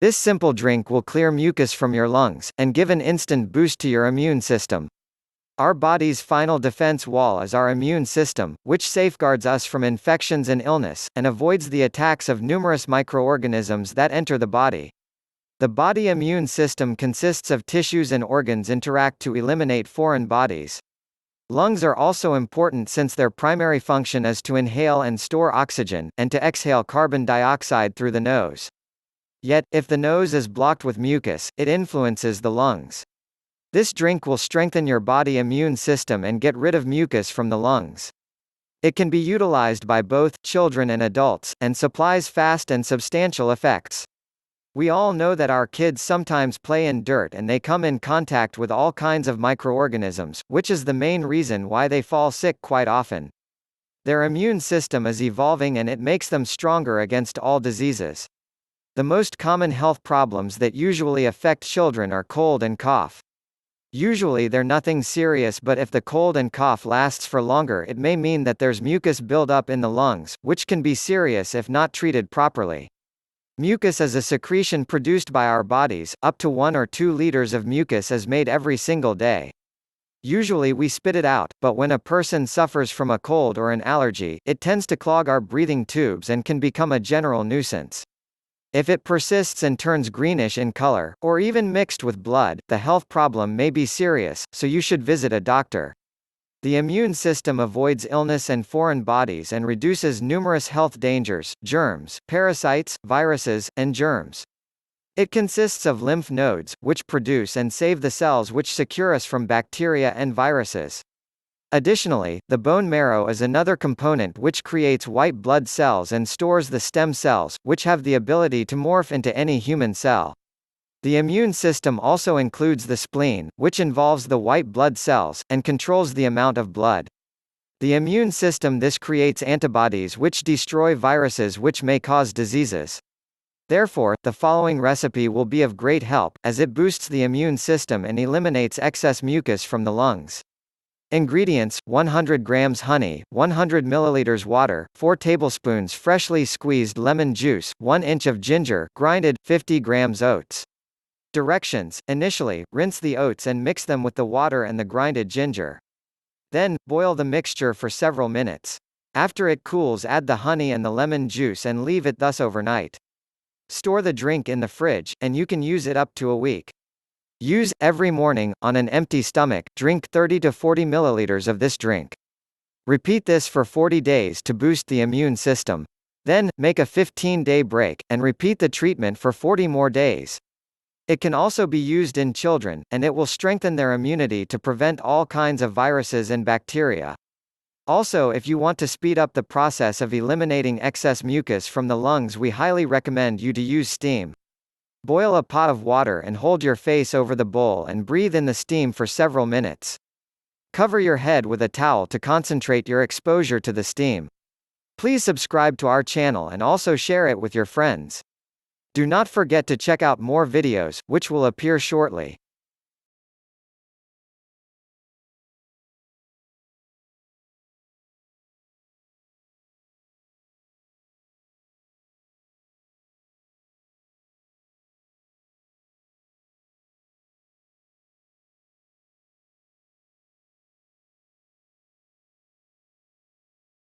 This simple drink will clear mucus from your lungs, and give an instant boost to your immune system. Our body's final defense wall is our immune system, which safeguards us from infections and illness, and avoids the attacks of numerous microorganisms that enter the body. The body immune system consists of tissues and organs interact to eliminate foreign bodies. Lungs are also important since their primary function is to inhale and store oxygen, and to exhale carbon dioxide through the nose. Yet, if the nose is blocked with mucus, it influences the lungs. This drink will strengthen your body immune system and get rid of mucus from the lungs. It can be utilized by both children and adults, and supplies fast and substantial effects. We all know that our kids sometimes play in dirt and they come in contact with all kinds of microorganisms, which is the main reason why they fall sick quite often. Their immune system is evolving and it makes them stronger against all diseases. The most common health problems that usually affect children are cold and cough. Usually they're nothing serious, but if the cold and cough lasts for longer, it may mean that there's mucus buildup in the lungs, which can be serious if not treated properly. Mucus is a secretion produced by our bodies. Up to 1 or 2 liters of mucus is made every single day. Usually we spit it out, but when a person suffers from a cold or an allergy, it tends to clog our breathing tubes and can become a general nuisance. If it persists and turns greenish in color, or even mixed with blood, the health problem may be serious, so you should visit a doctor. The immune system avoids illness and foreign bodies and reduces numerous health dangers, germs, parasites, viruses, and germs. It consists of lymph nodes, which produce and save the cells which secure us from bacteria and viruses. Additionally, the bone marrow is another component which creates white blood cells and stores the stem cells, which have the ability to morph into any human cell. The immune system also includes the spleen, which involves the white blood cells, and controls the amount of blood. The immune system creates antibodies which destroy viruses which may cause diseases. Therefore, the following recipe will be of great help, as it boosts the immune system and eliminates excess mucus from the lungs. Ingredients: 100 grams honey, 100 milliliters water, 4 tablespoons freshly squeezed lemon juice, 1 inch of ginger, grinded, 50 grams oats. Directions: initially, rinse the oats and mix them with the water and the grinded ginger. Then, boil the mixture for several minutes. After it cools, add the honey and the lemon juice and leave it thus overnight. Store the drink in the fridge, and you can use it up to a week. Use every morning. On an empty stomach, drink 30 to 40 milliliters of this drink. Repeat this for 40 days to boost the immune system. Then, make a 15-day break, and repeat the treatment for 40 more days. It can also be used in children, and it will strengthen their immunity to prevent all kinds of viruses and bacteria. Also, if you want to speed up the process of eliminating excess mucus from the lungs, we highly recommend you to use steam. Boil a pot of water and hold your face over the bowl and breathe in the steam for several minutes. Cover your head with a towel to concentrate your exposure to the steam. Please subscribe to our channel and also share it with your friends. Do not forget to check out more videos, which will appear shortly.